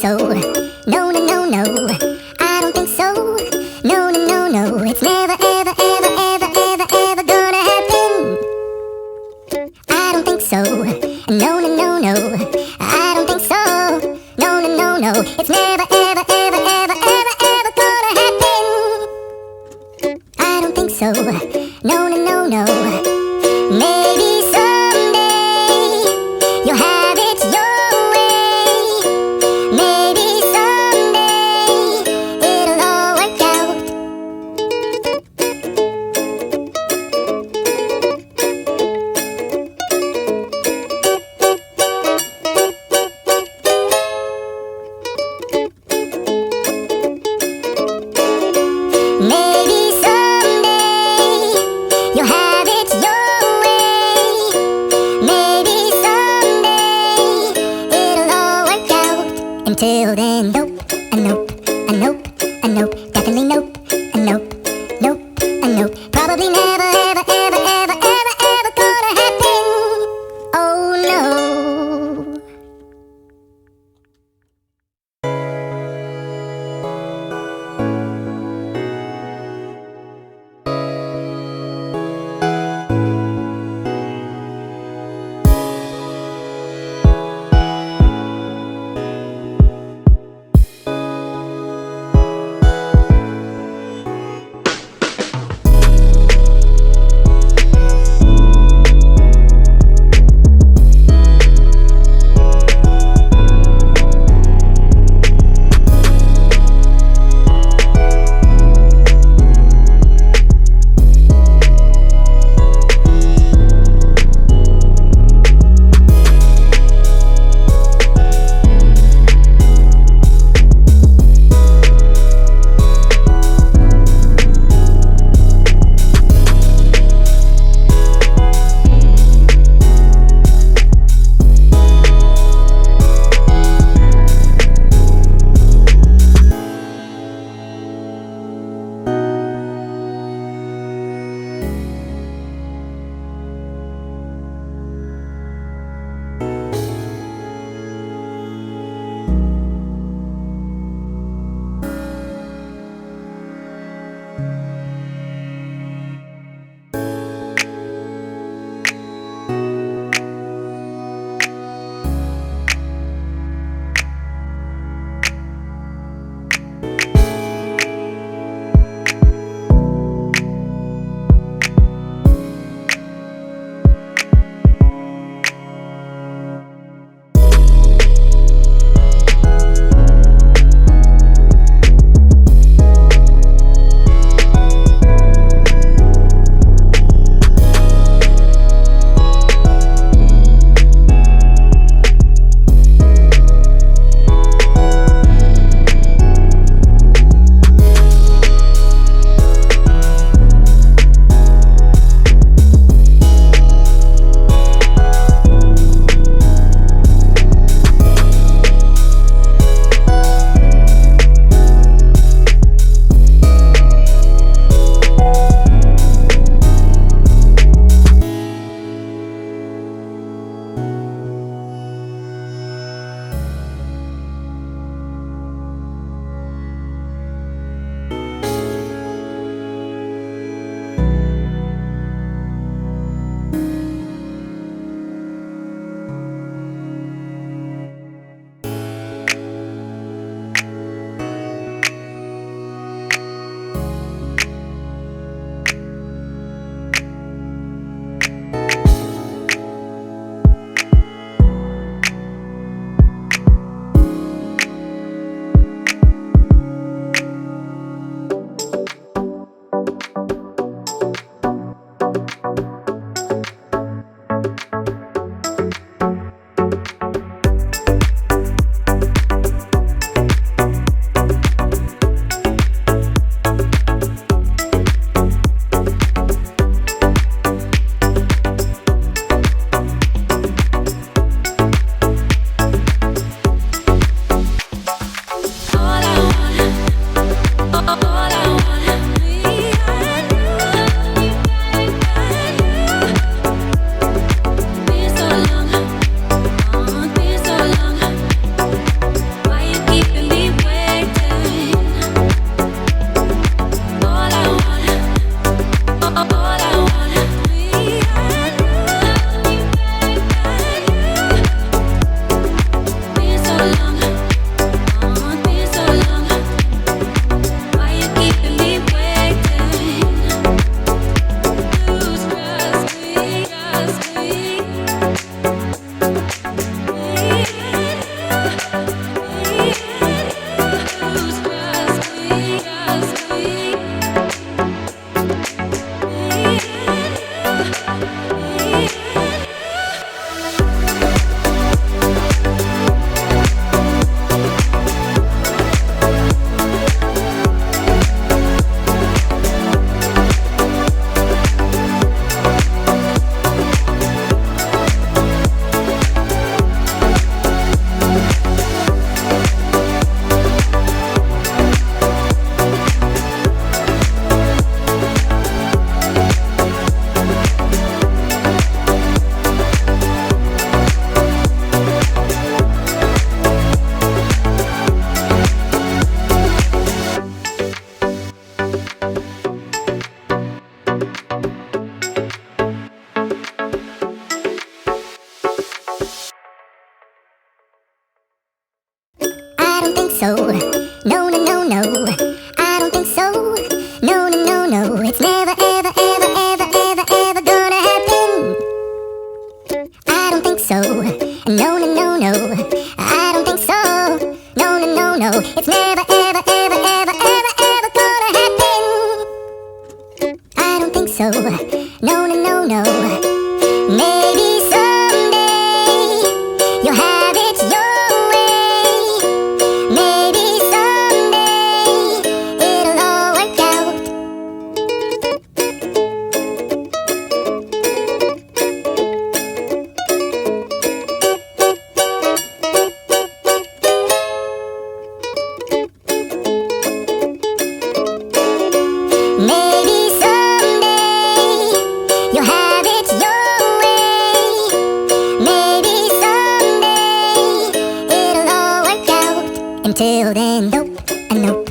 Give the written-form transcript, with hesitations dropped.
so. No, no, no, no, I don't think so. No, no, no, no, it's never, ever, ever, ever, ever, ever gonna happen. I don't think so. No, no, no, no, I don't think so. No, no, no, no, it's never, ever, ever, ever, ever, ever gonna happen. I don't think so. No, no, no, no. Maybe someday you'll have it your way. Maybe someday it'll all work out. Maybe someday you'll have it your way. Maybe someday it'll all work out. Until then, nope, a nope, a nope, a nope, definitely nope, a nope, nope, a nope. Probably never, ever, ever, ever, ever, ever gonna happen. Oh no. so. No, no, no, no, I don't think so. No, no, no, no, it's never, ever, ever, ever, ever, ever gonna happen. I don't think so. No, no, no, no, I don't think so. No, no, no, no, it's never, ever, ever, ever, ever, ever gonna happen. I don't think so. No, no, no, no. Maybe someday you'll have it your way. Maybe someday it'll all work out. Maybe someday you'll have it your way. Maybe someday it'll all work out. Until then, nope, and nope.